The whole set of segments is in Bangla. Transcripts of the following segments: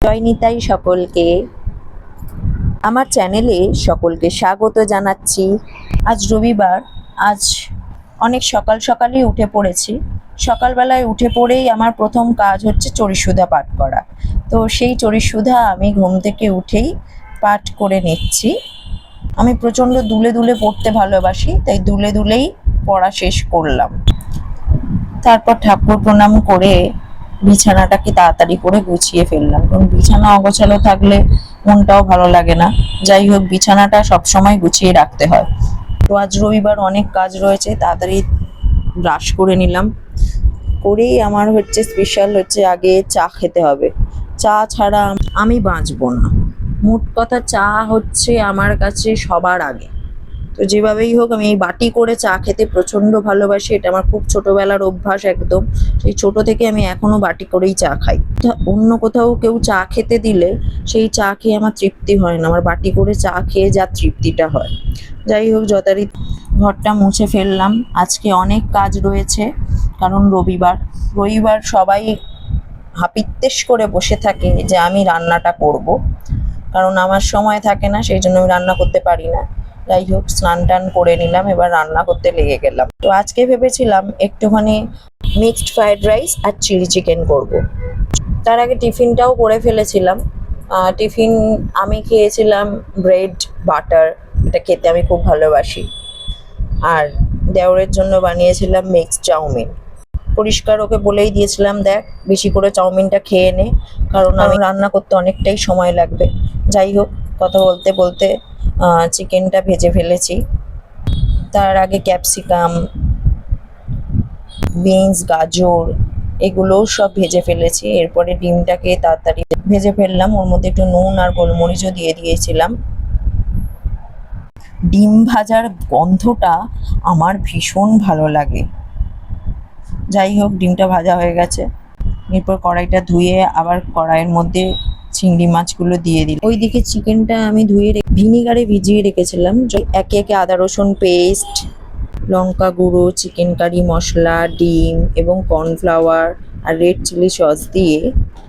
জয় নিতাই সকলকে, আমার চ্যানেলে সকলকে স্বাগত জানাচ্ছি। আজ রবিবার, আজ অনেক সকাল সকালই উঠে পড়েছি। সকালবেলায় উঠে পড়েই আমার প্রথম কাজ হচ্ছে চড়িসুধা পাঠ করা। তো সেই চড়িসুধা আমি ঘুম থেকে উঠেই পাঠ করে নিচ্ছি। আমি প্রচণ্ড দুলে দুলে পড়তে ভালোবাসি, তাই দুলে দুলেই পড়া শেষ করলাম। তারপর ঠাকুর প্রণাম করে বিছানাটাকে তাড়াতাড়ি করে গুছিয়ে ফেললাম, কারণ বিছানা অগোছালো থাকলে মনটাও ভালো লাগে না। যাই হোক, বিছানাটা সবসময় গুছিয়ে রাখতে হয়। তো আজ রবিবার অনেক কাজ রয়েছে, তাড়াতাড়ি ব্রাশ করে নিলাম। করেই আমার হচ্ছে স্পেশাল হচ্ছে আগে চা খেতে হবে। চা ছাড়া আমি বাঁচবো না। মোট কথা চা হচ্ছে আমার কাছে সবার আগে। তো যেভাবেই হোক আমি এই বাটি করে চা খেতে প্রচণ্ড ভালোবাসি। এটা আমার খুব ছোটবেলার অভ্যাস একদম। সেই ছোট থেকে আমি এখনো বাটি করেই চা খাই। অন্য কোথাও কেউ চা খেতে দিলে সেই চা খেয়ে আমার তৃপ্তি হয় না, আমার বাটি করে চা খেয়ে যা তৃপ্তিটা হয়। যাই হোক, যথারীতি ঘরটা মুছে ফেললাম। আজকে অনেক কাজ রয়েছে, কারণ রবিবার সবাই হাপিত্যেশ করে বসে থাকে যে আমি রান্নাটা করব, কারণ আমার সময় থাকে না, সেই জন্য আমি রান্না করতে পারি না। যাই হোক, স্নান টান করে নিলাম, এবার রান্না করতে লেগে গেলাম। তো আজকে ভেবেছিলাম একটুখানি মিক্সড ফ্রাইড রাইস আর চিলি চিকেন করব। তার আগে টিফিনটাও করে ফেলেছিলাম। টিফিন আমি খেয়েছিলাম ব্রেড বাটার, এটা খেতে আমি খুব ভালোবাসি। আর দেওরের জন্য বানিয়েছিলাম মিক্সড চাউমিন। পরিষ্কার ওকে বলেই দিয়েছিলাম, দেখ বেশি করে চাউমিনটা খেয়ে নে, কারণ আমি রান্না করতে অনেকটাই সময় লাগবে। যাই হোক, কথা বলতে বলতে চিকেনটা ভেজে ফেলেছি। তার আগে ক্যাপসিকাম, বিনস, গাজর এগুলোও সব ভেজে ফেলেছি। এরপরে ডিমটাকে তাড়াতাড়ি ভেজে ফেললাম, ওর মধ্যে একটু নুন আর গোলমরিচও দিয়ে দিয়েছিলাম। ডিম ভাজার গন্ধটা আমার ভীষণ ভালো লাগে। যাই হোক, ডিমটা ভাজা হয়ে গেছে। এরপর কড়াইটা ধুয়ে আবার কড়াইয়ের মধ্যে চিংড়ি মাছগুলো দিয়ে দিই। ওইদিকে চিকেনটা আমি ধুয়ে ভিনিগারে ভিজিয়ে রেখেছিলাম। একে একে আদা রসুন পেস্ট, লঙ্কা গুঁড়ো, চিকেন কারি মশলা, ডিম এবং কর্নফ্লাওয়ার আর রেড চিলি সস দিয়ে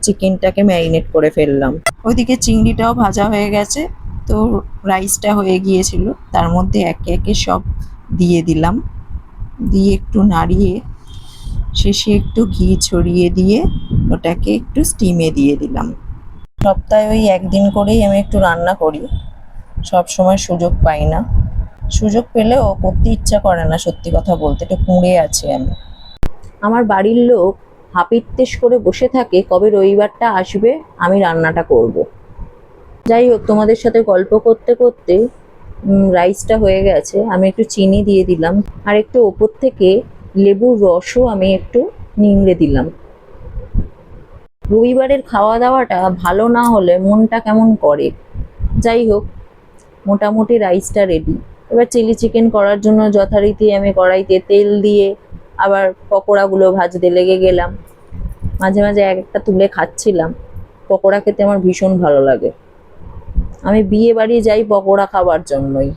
চিকেনটাকে ম্যারিনেট করে ফেললাম। ওইদিকে চিংড়িটাও ভাজা হয়ে গেছে। তো রাইসটা হয়ে গিয়েছিল, তার মধ্যে একে একে সব দিয়ে দিলাম। দিয়ে একটু নাড়িয়ে শেষে একটু ঘি ছড়িয়ে দিয়ে ওটাকে একটু স্টিমে দিয়ে দিলাম। সপ্তাহে ওই একদিন করেই আমি একটু রান্না করি, সব সময় সুযোগ পাই না। সুযোগ পেলেও করতে ইচ্ছা করে না, সত্যি কথা বলতে। একটু কুঁড়ে আছি আমি। আমার বাড়ির লোক হাপিত্যেশ করে বসে থাকে কবে রবিবারটা আসবে আমি রান্নাটা করব। যাই হোক, তোমাদের সাথে গল্প করতে করতে রাইসটা হয়ে গেছে। আমি একটু চিনি দিয়ে দিলাম, আর একটু ওপর থেকে লেবুর রসও আমি একটু নিংড়ে দিলাম। রবিবারের খাওয়া দাওয়াটা ভালো না হলে মনটা কেমন করে। যাই হোক, মোটামুটি রাইসটা রেডি। এবার চিলি চিকেন করার জন্য যথারীতি আমি কড়াইতে তেল দিয়ে আবার পকোড়াগুলো ভাজতে লেগে গেলাম। মাঝে মাঝে এক একটা তুলে খাচ্ছিলাম। পকোড়া খেতে আমার ভীষণ ভালো লাগে। আমি বিয়ে বাড়ি যাই পকোড়া খাবার জন্যই।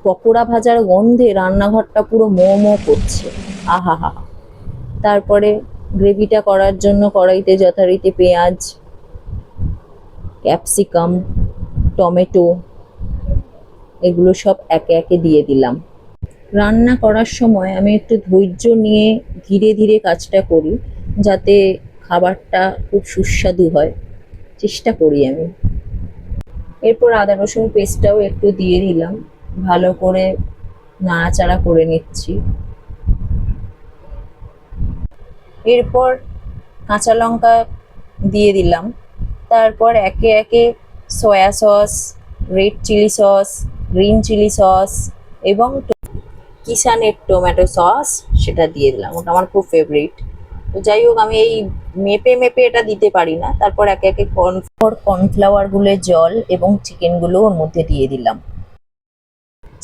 পকোড়া ভাজার গন্ধে রান্নাঘরটা পুরো মো মো করছে। আহা হা। তারপরে গ্রেভিটা করার জন্য কড়াইতে যথারীতি পেঁয়াজ, ক্যাপসিকাম, টমেটো এগুলো সব একে একে দিয়ে দিলাম। রান্না করার সময় আমি একটু ধৈর্য নিয়ে ধীরে ধীরে কাজটা করি, যাতে খাবারটা খুব সুস্বাদু হয়, চেষ্টা করি আমি। এরপর আদা রসুন পেস্টটাও একটু দিয়ে দিলাম, ভালো করে নাড়াচাড়া করে নিচ্ছি। এরপর কাঁচা লঙ্কা দিয়ে দিলাম। তারপর একে একে soya sauce, red chili sauce, green chili sauce এবং কিষানের টমেটো সস সেটা দিয়ে দিলাম। ওটা আমার খুব ফেভারিট। তো যাই হোক, আমি এই মেপে মেপে এটা দিতে পারি না। তারপর একে একে কর্নফ্লাওয়ার গুলে জল এবং চিকেনগুলো ওর মধ্যে দিয়ে দিলাম।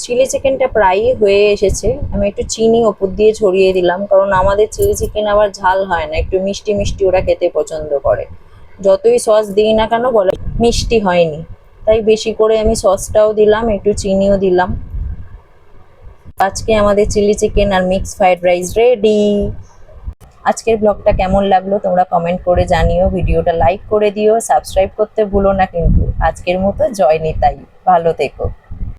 চিলি চিকেনটা প্রায়ই হয়ে এসেছে। আমি একটু চিনি ওপর দিয়ে ছড়িয়ে দিলাম, কারণ আমাদের চিলি চিকেন আবার ঝাল হয় না, একটু মিষ্টি মিষ্টি ওরা খেতে পছন্দ করে। যতই সস দিই না কেন বলে মিষ্টি হয়নি, তাই বেশি করে আমি সসটাও দিলাম, একটু চিনিও দিলাম। আজকে আমাদের চিলি চিকেন আর মিক্স ফ্রাইড রাইস রেডি। আজকের ব্লগটা কেমন লাগলো তোমরা কমেন্ট করে জানিও, ভিডিওটা লাইক করে দিও, সাবস্ক্রাইব করতে ভুলো না কিন্তু। আজকের মতো জয় নিতাই, ভালো থেকো।